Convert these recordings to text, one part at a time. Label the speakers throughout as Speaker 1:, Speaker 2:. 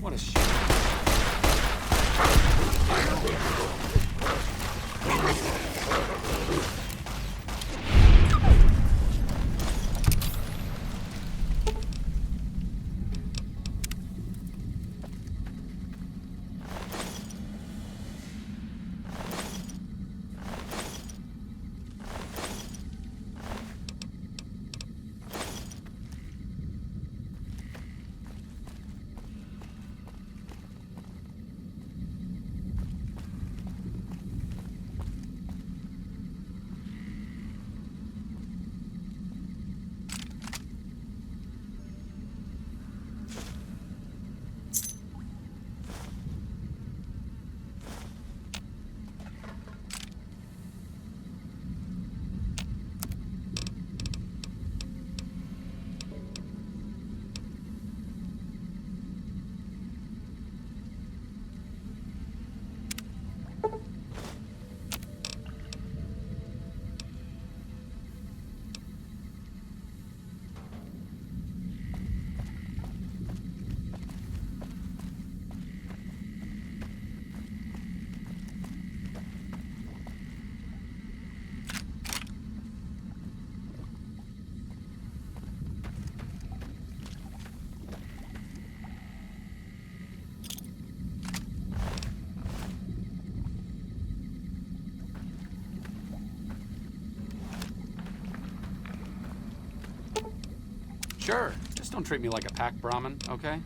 Speaker 1: What a shit. Sure, just don't treat me like a pack Brahmin, okay?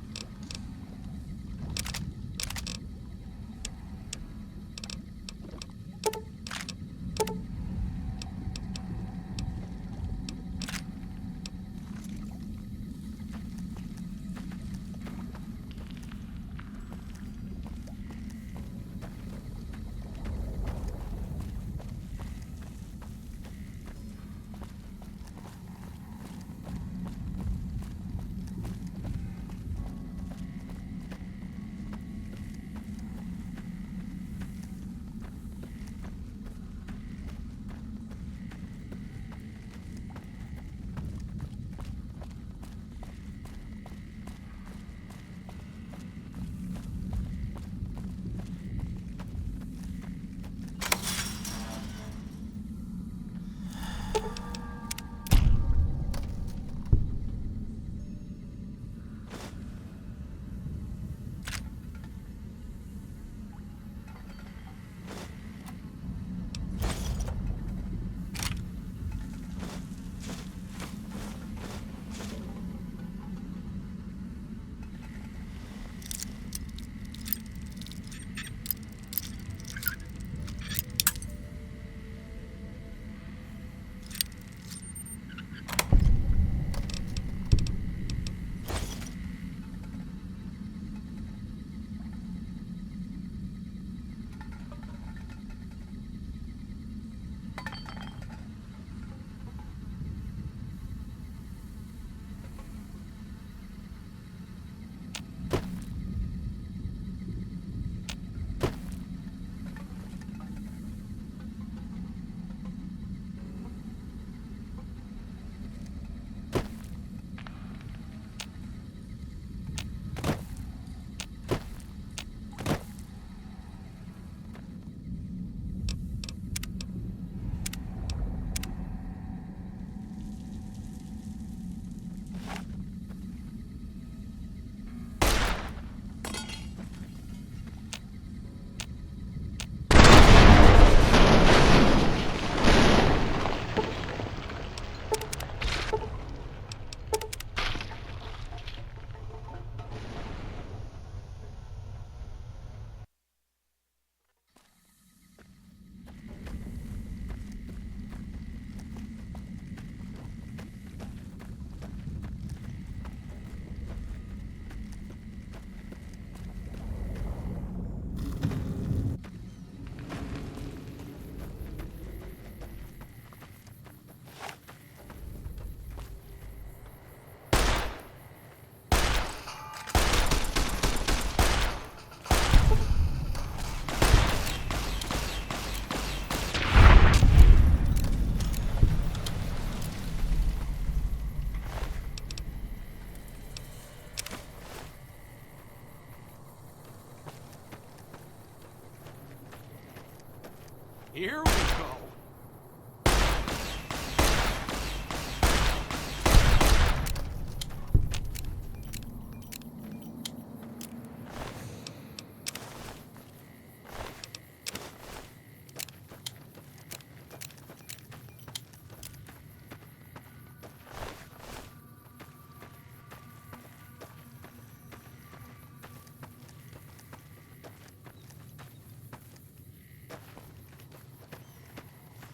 Speaker 1: Here we go.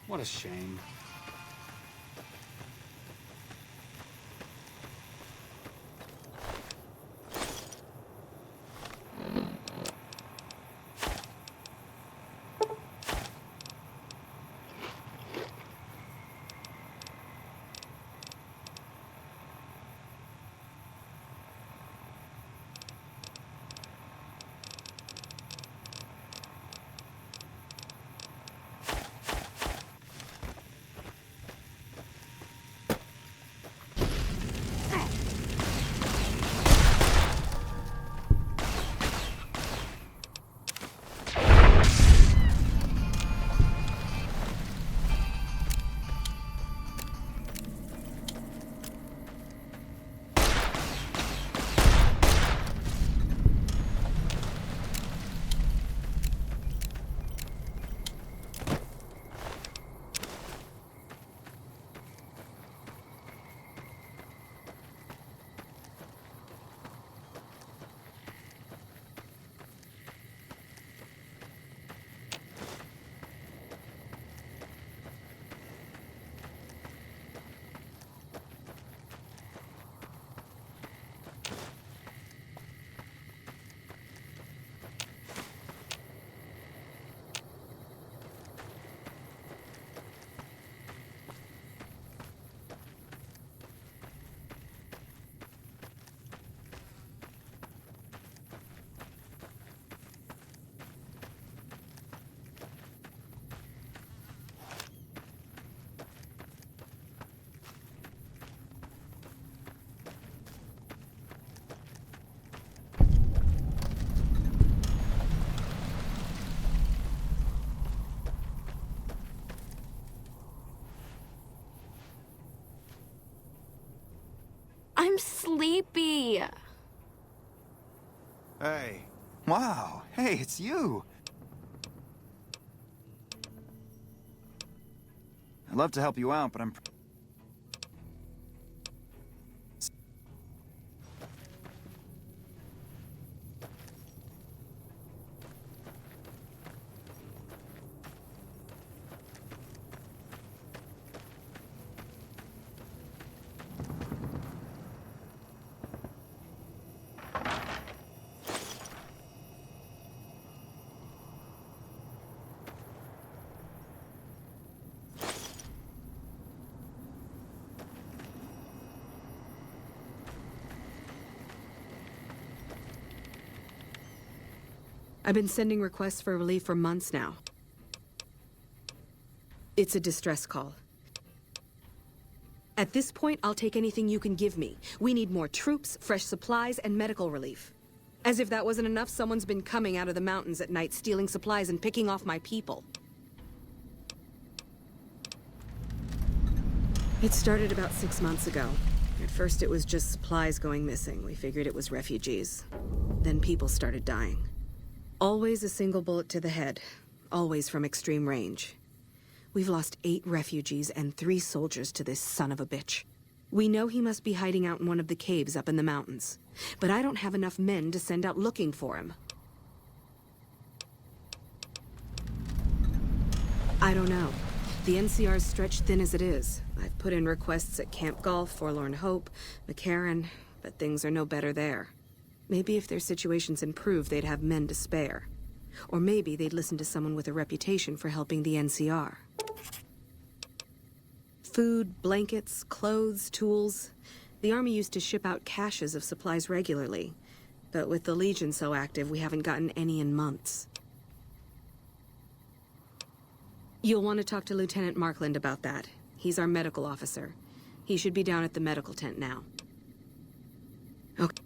Speaker 1: What a shame.
Speaker 2: I'm sleepy.
Speaker 3: Hey. Wow. Hey, it's you. I'd love to help you out, but I'm...
Speaker 4: I've been sending requests for relief for months now. It's a distress call. At this point, I'll take anything you can give me. We need more troops, fresh supplies, and medical relief. As if that wasn't enough, someone's been coming out of the mountains at night, stealing supplies and picking off my people. It started about 6 months ago. At first, it was just supplies going missing. We figured it was refugees. Then people started dying. Always a single bullet to the head. Always from extreme range. We've lost 8 refugees and 3 soldiers to this son of a bitch. We know he must be hiding out in one of the caves up in the mountains. But I don't have enough men to send out looking for him. I don't know. The NCR's stretched thin as it is. I've put in requests at Camp Golf, Forlorn Hope, McCarran, but things are no better there. Maybe if their situations improve, they'd have men to spare. Or maybe they'd listen to someone with a reputation for helping the NCR. Food, blankets, clothes, tools. The Army used to ship out caches of supplies regularly. But with the Legion so active, we haven't gotten any in months. You'll want to talk to Lieutenant Markland about that. He's our medical officer. He should be down at the medical tent now. Okay.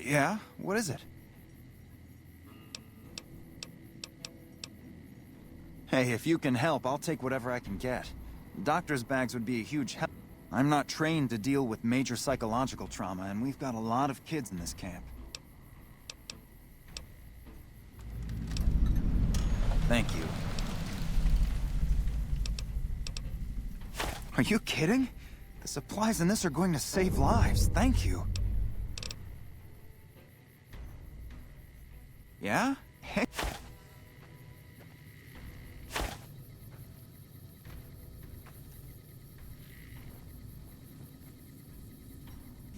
Speaker 3: Yeah? What is it? Hey, if you can help, I'll take whatever I can get. Doctor's bags would be a huge help. I'm not trained to deal with major psychological trauma, and we've got a lot of kids in this camp. Thank you. Are you kidding? The supplies in this are going to save lives. Thank you. Yeah? Hey.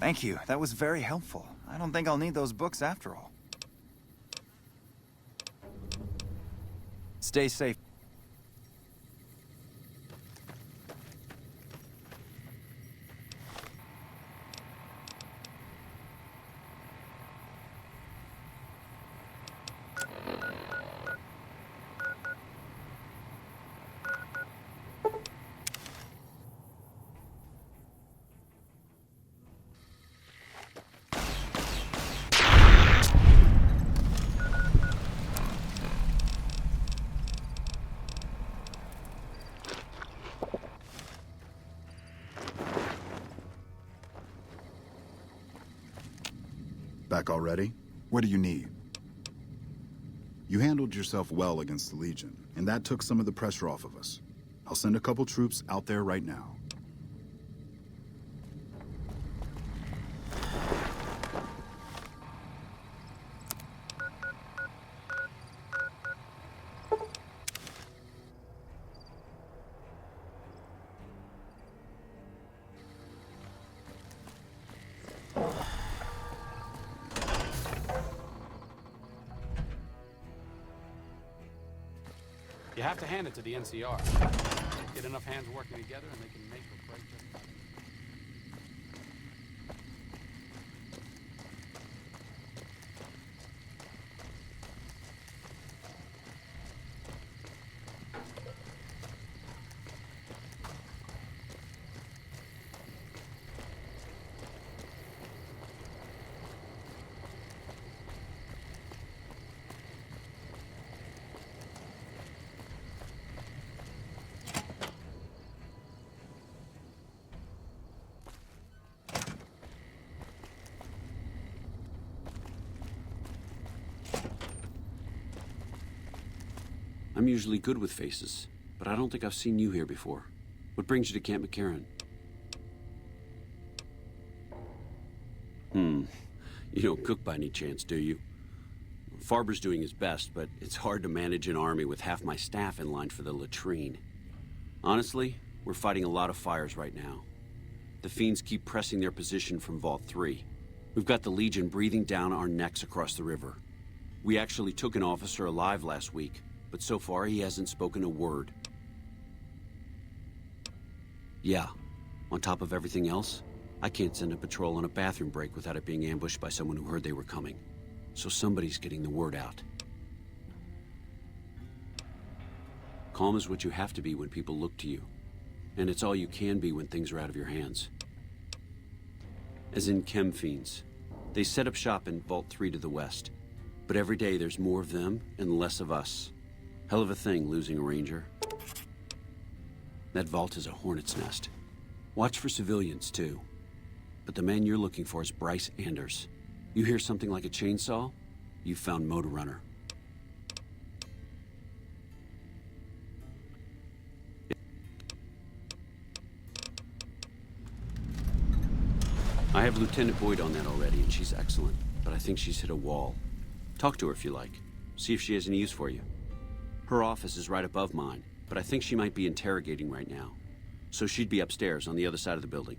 Speaker 3: Thank you. That was very helpful. I don't think I'll need those books after all. Stay safe.
Speaker 5: Back already?
Speaker 6: What do you need?
Speaker 5: You handled yourself well against the Legion, and that took some of the pressure off of us. I'll send a couple troops out there right now.
Speaker 1: You have to hand it to the NCR. Get enough hands working together and they can make or break just about anything.
Speaker 7: I'm usually good with faces, but I don't think I've seen you here before. What brings you to Camp McCarran? You don't cook by any chance, do you? Farber's doing his best, but it's hard to manage an army with half my staff in line for the latrine. Honestly, we're fighting a lot of fires right now. The Fiends keep pressing their position from Vault 3. We've got the Legion breathing down our necks across the river. We actually took an officer alive last week, but so far he hasn't spoken a word. Yeah, on top of everything else, I can't send a patrol on a bathroom break without it being ambushed by someone who heard they were coming. So somebody's getting the word out. Calm is what you have to be when people look to you. And it's all you can be when things are out of your hands. As in Chem Fiends. They set up shop in Vault 3 to the west. But every day there's more of them and less of us. Hell of a thing, losing a ranger. That vault is a hornet's nest. Watch for civilians, too. But the man you're looking for is Bryce Anders. You hear something like a chainsaw? You've found Motor Runner. I have Lieutenant Boyd on that already, and she's excellent. But I think she's hit a wall. Talk to her if you like. See if she has any use for you. Her office is right above mine, but I think she might be interrogating right now. So she'd be upstairs on the other side of the building.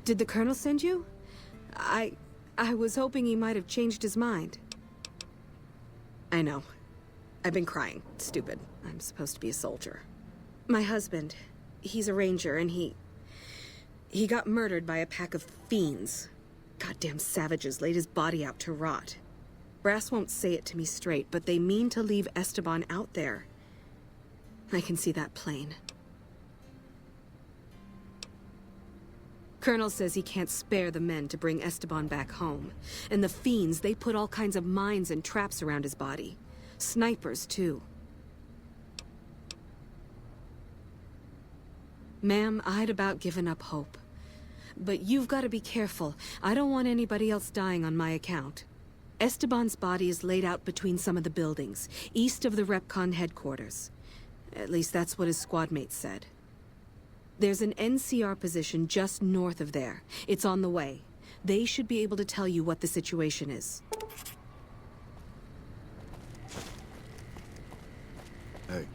Speaker 4: Did the Colonel send you? I was hoping he might have changed his mind. I know. I've been crying. Stupid. I'm supposed to be a soldier. My husband, he's a ranger, and he got murdered by a pack of fiends. Goddamn savages laid his body out to rot. Brass won't say it to me straight, but they mean to leave Esteban out there. I can see that plain. Colonel says he can't spare the men to bring Esteban back home. And the fiends, they put all kinds of mines and traps around his body. Snipers, too. Ma'am, I'd about given up hope. But you've got to be careful. I don't want anybody else dying on my account. Esteban's body is laid out between some of the buildings, east of the Repcon headquarters. At least that's what his squad mates said. There's an NCR position just north of there. It's on the way. They should be able to tell you what the situation is.
Speaker 5: Hey.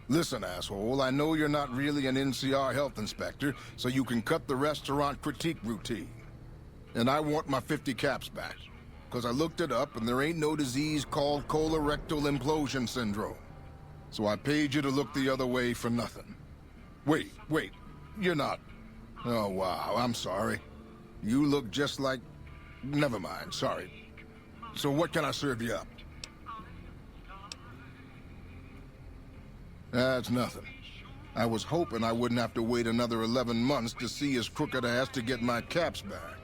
Speaker 6: Listen, asshole, I know you're not really an NCR health inspector, so you can cut the restaurant critique routine. And I want my 50 caps back. Because I looked it up, and there ain't no disease called colorectal implosion syndrome. So I paid you to look the other way for nothing. Wait, you're not... Oh, wow, I'm sorry. You look just like... Never mind, sorry. So what can I serve you up? That's nothing. I was hoping I wouldn't have to wait another 11 months to see his crooked ass to get my caps back.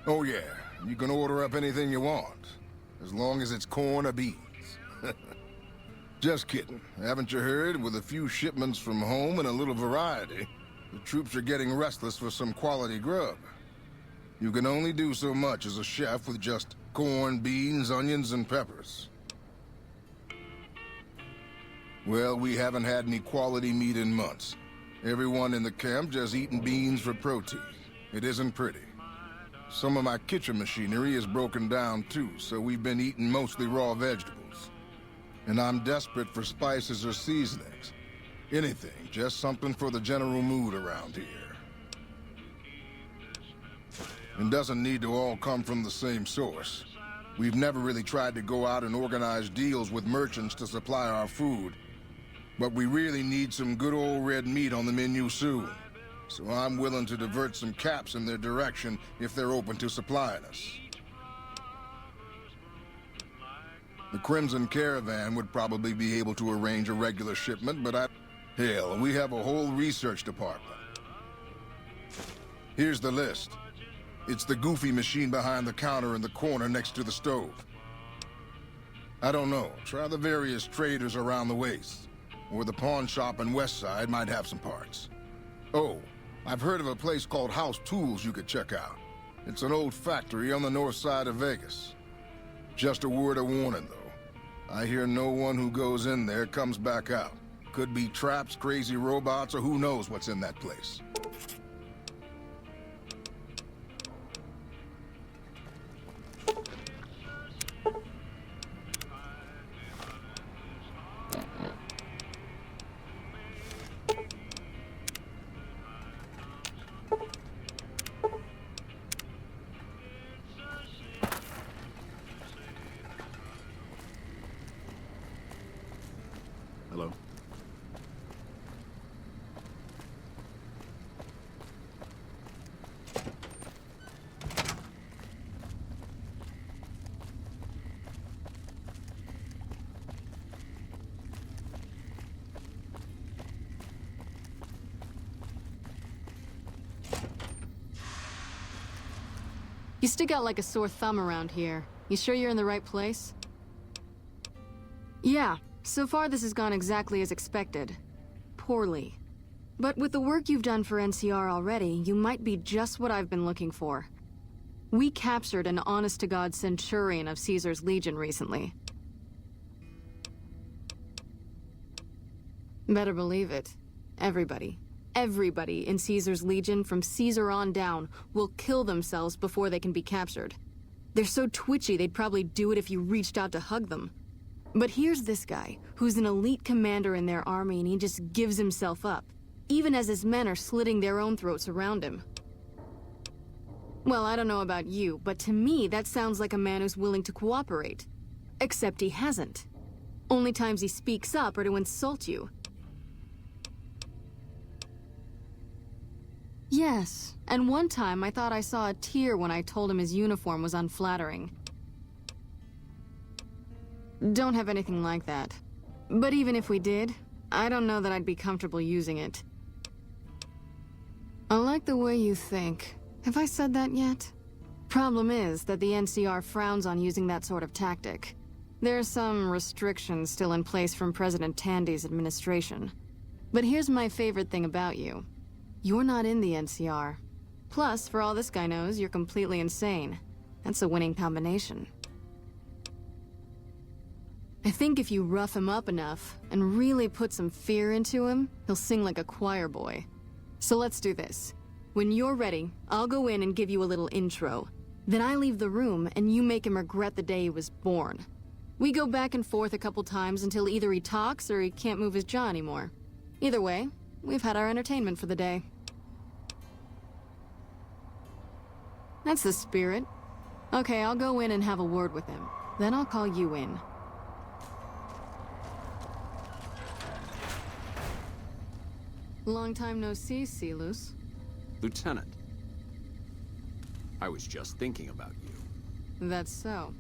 Speaker 6: Oh yeah, you can order up anything you want, as long as it's corn or beans. Just kidding. Haven't you heard? With a few shipments from home and a little variety, the troops are getting restless for some quality grub. You can only do so much as a chef with just corn, beans, onions, and peppers. Well, we haven't had any quality meat in months. Everyone in the camp just eating beans for protein. It isn't pretty. Some of my kitchen machinery is broken down too, so we've been eating mostly raw vegetables. And I'm desperate for spices or seasonings. Anything, just something for the general mood around here. It doesn't need to all come from the same source. We've never really tried to go out and organize deals with merchants to supply our food. But we really need some good old red meat on the menu soon. So I'm willing to divert some caps in their direction if they're open to supplying us. The Crimson Caravan would probably be able to arrange a regular shipment, but hell, we have a whole research department. Here's the list. It's the goofy machine behind the counter in the corner next to the stove. I don't know. Try the various traders around the waste. Or the pawn shop in West Side might have some parts. Oh, I've heard of a place called House Tools you could check out. It's an old factory on the north side of Vegas. Just a word of warning, though. I hear no one who goes in there comes back out. Could be traps, crazy robots, or who knows what's in that place.
Speaker 5: Hello?
Speaker 8: You stick out like a sore thumb around here. You sure you're in the right place? Yeah, so far this has gone exactly as expected. Poorly. But with the work you've done for NCR already, you might be just what I've been looking for. We captured an honest-to-God centurion of Caesar's Legion recently. Better believe it. Everybody in Caesar's Legion from Caesar on down will kill themselves before they can be captured. They're so twitchy they'd probably do it if you reached out to hug them. But here's this guy, who's an elite commander in their army, and he just gives himself up, even as his men are slitting their own throats around him. Well, I don't know about you, but to me that sounds like a man who's willing to cooperate. Except he hasn't. Only times he speaks up are to insult you. Yes, and one time I thought I saw a tear when I told him his uniform was unflattering. Don't have anything like that. But even if we did, I don't know that I'd be comfortable using it. I like the way you think. Have I said that yet? Problem is that the NCR frowns on using that sort of tactic. There are some restrictions still in place from President Tandy's administration. But here's my favorite thing about you. You're not in the NCR. Plus, for all this guy knows, you're completely insane. That's a winning combination. I think if you rough him up enough, and really put some fear into him, he'll sing like a choir boy. So let's do this. When you're ready, I'll go in and give you a little intro. Then I leave the room, and you make him regret the day he was born. We go back and forth a couple times until either he talks or he can't move his jaw anymore. Either way, we've had our entertainment for the day. That's the spirit. Okay, I'll go in and have a word with him. Then I'll call you in. Long time no see, Silus.
Speaker 9: Lieutenant, I was just thinking about you.
Speaker 8: That's so.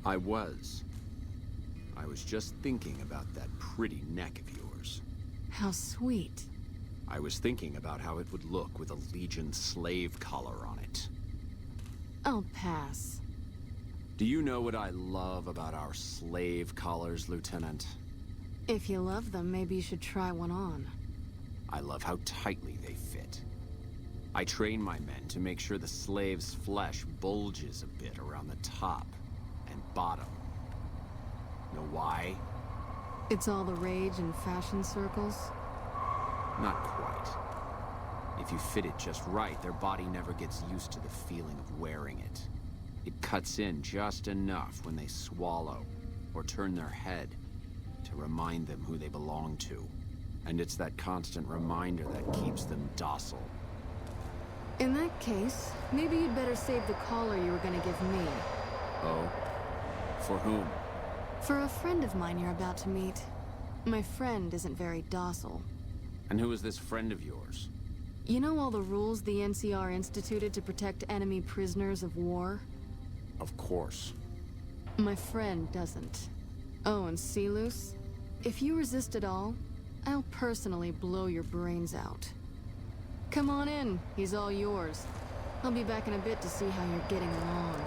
Speaker 9: I was just thinking about that pretty neck of yours.
Speaker 8: How sweet.
Speaker 9: I was thinking about how it would look with a Legion slave collar on it.
Speaker 8: I'll pass.
Speaker 9: Do you know what I love about our slave collars, Lieutenant?
Speaker 8: If you love them, maybe you should try one on.
Speaker 9: I love how tightly they fit. I train my men to make sure the slave's flesh bulges a bit around the top and bottom. Know why?
Speaker 8: It's all the rage in fashion circles?
Speaker 9: Not quite. If you fit it just right, their body never gets used to the feeling of wearing it. It cuts in just enough when they swallow or turn their head to remind them who they belong to. And it's that constant reminder that keeps them docile.
Speaker 8: In that case, maybe you'd better save the collar you were gonna give me.
Speaker 9: Oh? For whom?
Speaker 8: For a friend of mine you're about to meet. My friend isn't very docile.
Speaker 9: And who is this friend of yours?
Speaker 8: You know all the rules the NCR instituted to protect enemy prisoners of war?
Speaker 9: Of course.
Speaker 8: My friend doesn't. Oh, and Silus? If you resist at all, I'll personally blow your brains out. Come on in, he's all yours. I'll be back in a bit to see how you're getting along.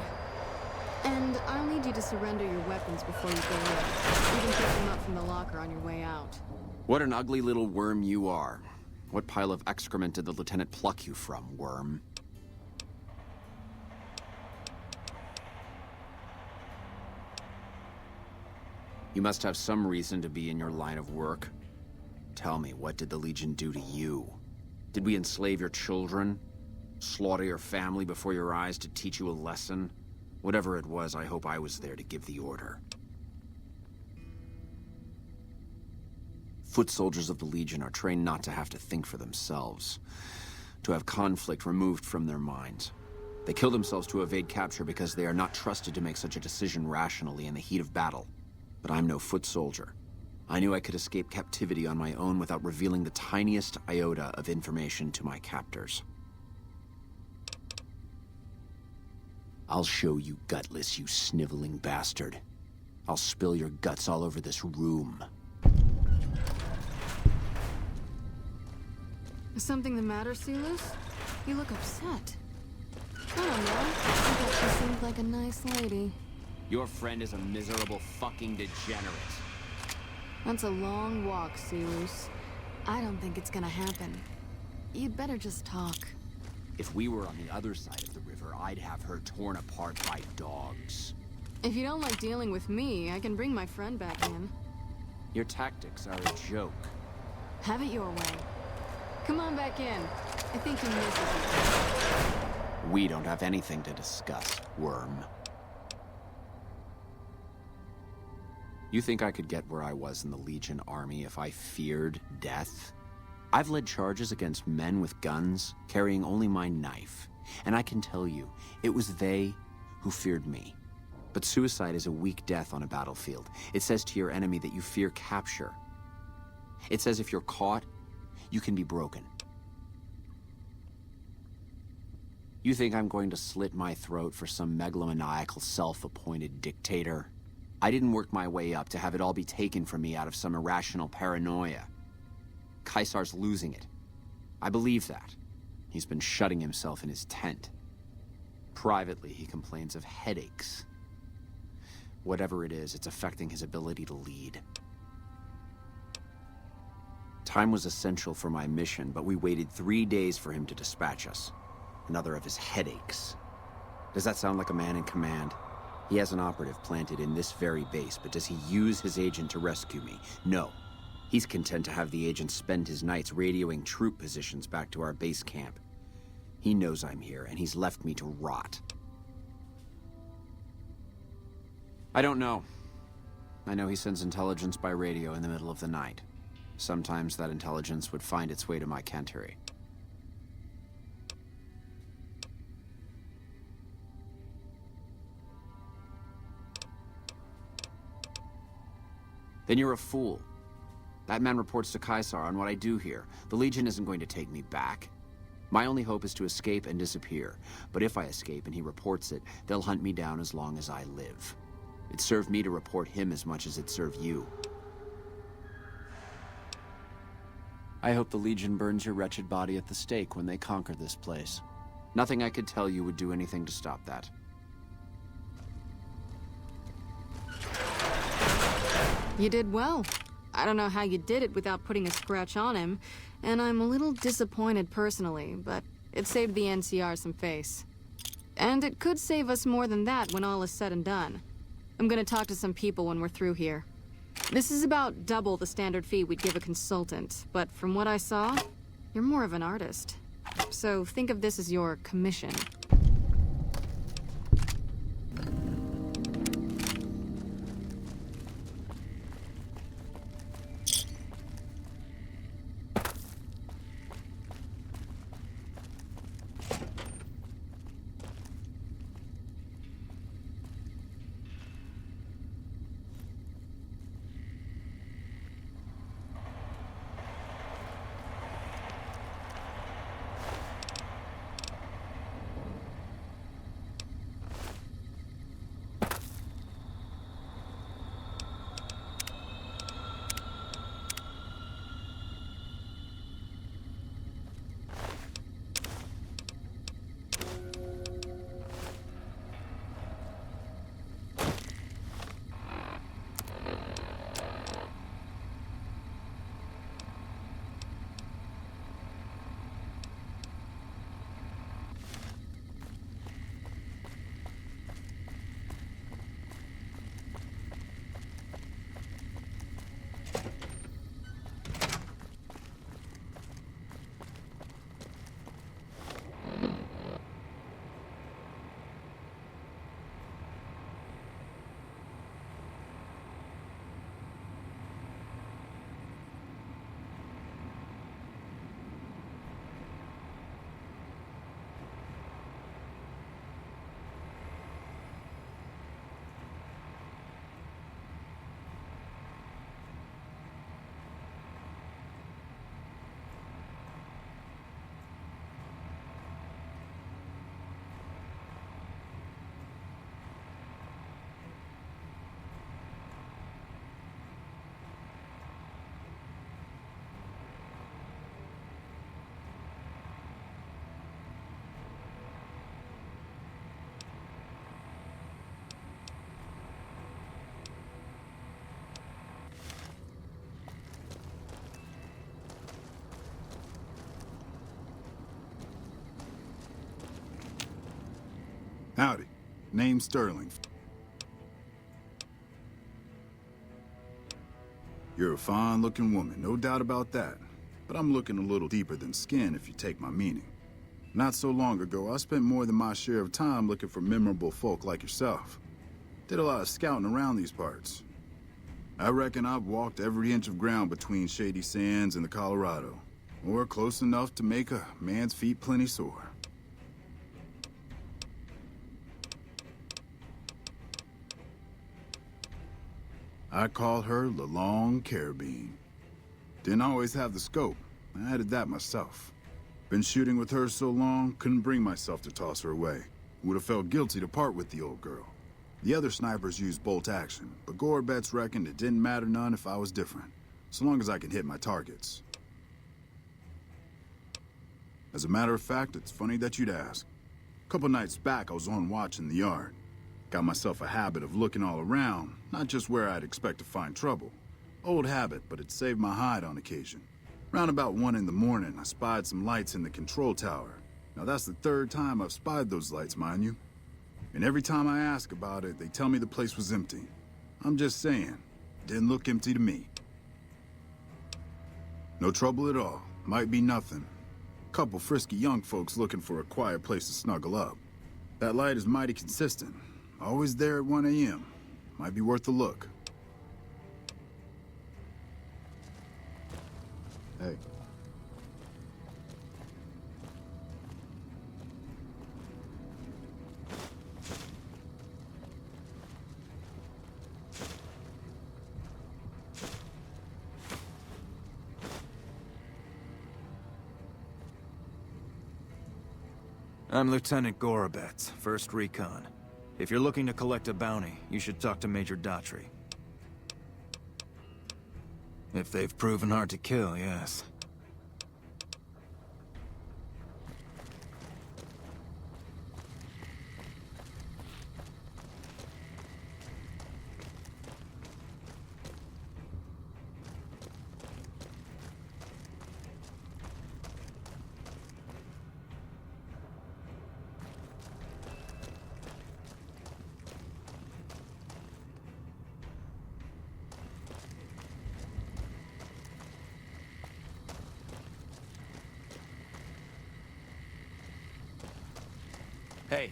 Speaker 8: And I'll need you to surrender your weapons before you go in. You can pick them up from the locker on your way out.
Speaker 9: What an ugly little worm you are. What pile of excrement did the lieutenant pluck you from, worm? You must have some reason to be in your line of work. Tell me, what did the Legion do to you? Did we enslave your children? Slaughter your family before your eyes to teach you a lesson? Whatever it was, I hope I was there to give the order. Foot soldiers of the Legion are trained not to have to think for themselves, to have conflict removed from their minds. They kill themselves to evade capture because they are not trusted to make such a decision rationally in the heat of battle. But I'm no foot soldier. I knew I could escape captivity on my own without revealing the tiniest iota of information to my captors. I'll show you gutless, you sniveling bastard. I'll spill your guts all over this room.
Speaker 8: Is something the matter, Silus? You look upset. I don't know. I thought she seemed like a nice lady.
Speaker 9: Your friend is a miserable fucking degenerate.
Speaker 8: That's a long walk, Silus. I don't think it's gonna happen. You'd better just talk.
Speaker 9: If we were on the other side of the river, I'd have her torn apart by dogs.
Speaker 8: If you don't like dealing with me, I can bring my friend back in.
Speaker 9: Your tactics are a joke.
Speaker 8: Have it your way. Come on back in. I think he misses you.
Speaker 9: We don't have anything to discuss, worm. You think I could get where I was in the Legion army if I feared death? I've led charges against men with guns, carrying only my knife. And I can tell you, it was they who feared me. But suicide is a weak death on a battlefield. It says to your enemy that you fear capture. It says if you're caught, you can be broken. You think I'm going to slit my throat for some megalomaniacal self-appointed dictator? I didn't work my way up to have it all be taken from me out of some irrational paranoia. Caesar's losing it. I believe that. He's been shutting himself in his tent. Privately, he complains of headaches. Whatever it is, it's affecting his ability to lead. Time was essential for my mission, but we waited 3 days for him to dispatch us. Another of his headaches. Does that sound like a man in command? He has an operative planted in this very base, but does he use his agent to rescue me? No. He's content to have the agent spend his nights radioing troop positions back to our base camp. He knows I'm here, and he's left me to rot. I don't know. I know he sends intelligence by radio in the middle of the night. Sometimes that intelligence would find its way to my cantery. Then you're a fool. That man reports to Caesar on what I do here. The Legion isn't going to take me back. My only hope is to escape and disappear. But if I escape and he reports it, they'll hunt me down as long as I live. It served me to report him as much as it served you. I hope the Legion burns your wretched body at the stake when they conquer this place. Nothing I could tell you would do anything to stop that.
Speaker 8: You did well. I don't know how you did it without putting a scratch on him, and I'm a little disappointed personally, but it saved the NCR some face. And it could save us more than that when all is said and done. I'm gonna talk to some people when we're through here. This is about double the standard fee we'd give a consultant, but from what I saw, you're more of an artist. So think of this as your commission.
Speaker 5: Howdy. Name's Sterling. You're a fine-looking woman, no doubt about that. But I'm looking a little deeper than skin if you take my meaning. Not so long ago, I spent more than my share of time looking for memorable folk like yourself. Did a lot of scouting around these parts. I reckon I've walked every inch of ground between Shady Sands and the Colorado, or close enough to make a man's feet plenty sore. I called her the Long Carabine. Didn't always have the scope. I added that myself. Been shooting with her so long, couldn't bring myself to toss her away. Would have felt guilty to part with the old girl. The other snipers used bolt action, but Gorbets reckoned it didn't matter none if I was different, so long as I could hit my targets. As a matter of fact, it's funny that you'd ask. A couple nights back, I was on watch in the yard. Got myself a habit of looking all around, not just where I'd expect to find trouble. Old habit, but it saved my hide on occasion. Round about 1 in the morning, I spied some lights in the control tower. Now that's the 3rd time I've spied those lights, mind you. And every time I ask about it, they tell me the place was empty. I'm just saying, didn't look empty to me. No trouble at all. Might be nothing. Couple frisky young folks looking for a quiet place to snuggle up. That light is mighty consistent. Always there at 1 a.m. Might be worth a look. Hey.
Speaker 3: I'm Lieutenant Gorbets, 1st Recon. If you're looking to collect a bounty, you should talk to Major Daughtry. If they've proven hard to kill, yes. Hey.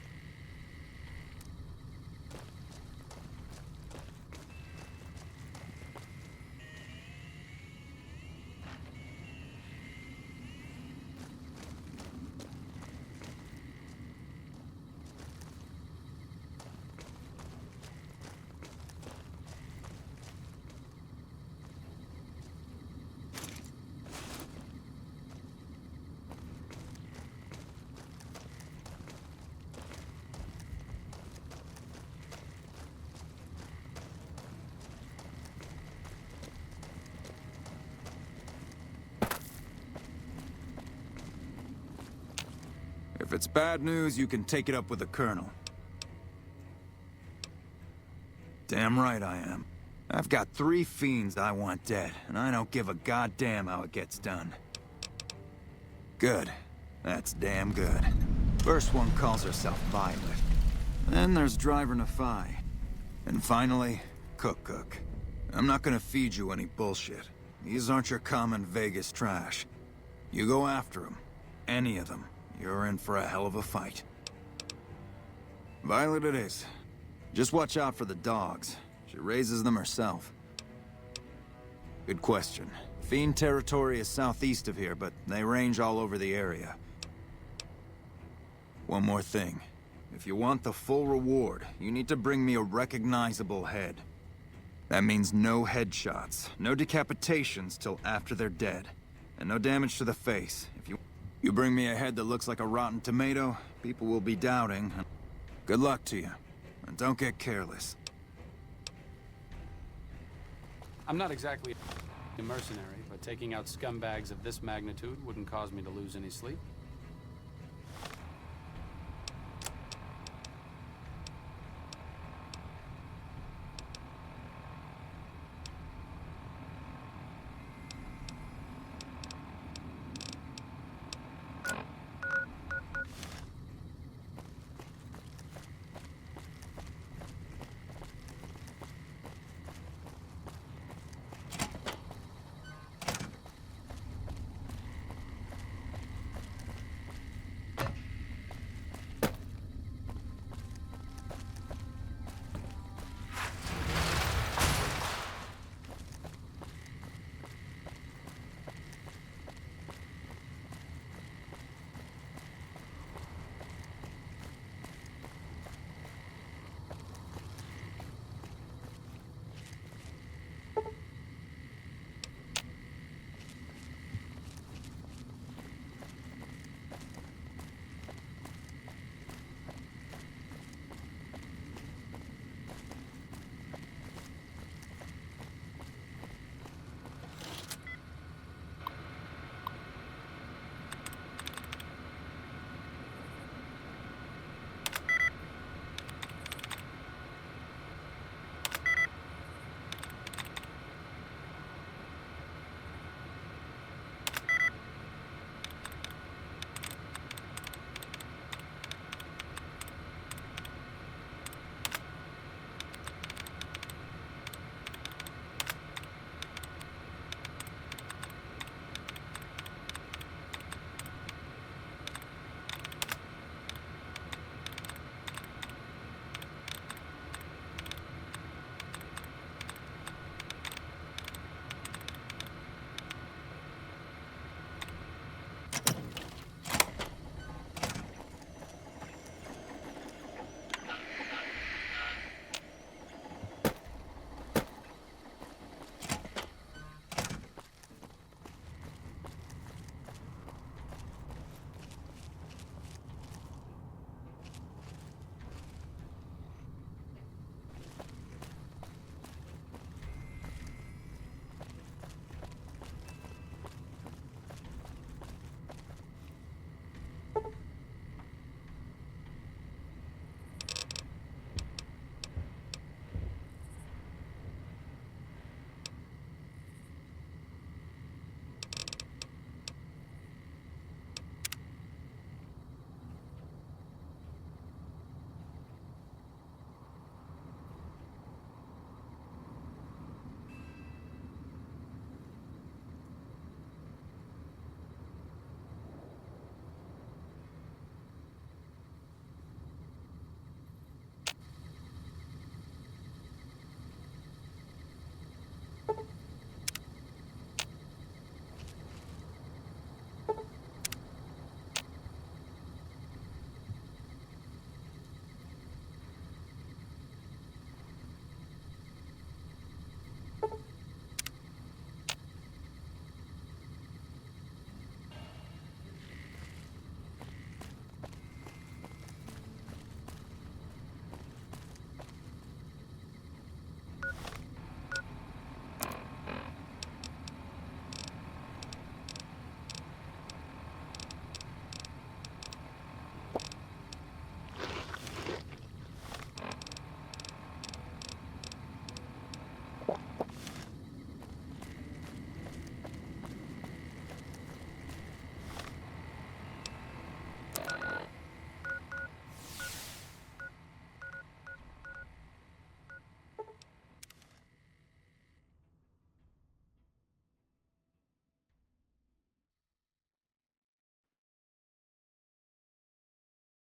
Speaker 3: If it's bad news, you can take it up with the Colonel. Damn right I am. I've got 3 fiends I want dead, and I don't give a goddamn how it gets done. Good. That's damn good. First one calls herself Violet. Then there's Driver Nafai. And finally, Cook. I'm not gonna feed you any bullshit. These aren't your common Vegas trash. You go after them. Any of them. You're in for a hell of a fight. Violet it is. Just watch out for the dogs. She raises them herself. Good question. Fiend territory is southeast of here, but they range all over the area. One more thing. If you want the full reward, you need to bring me a recognizable head. That means no headshots, no decapitations till after they're dead, and no damage to the face. If you bring me a head that looks like a rotten tomato, people will be doubting. Good luck to you, and don't get careless.
Speaker 1: I'm not exactly a mercenary, but taking out scumbags of this magnitude wouldn't cause me to lose any sleep.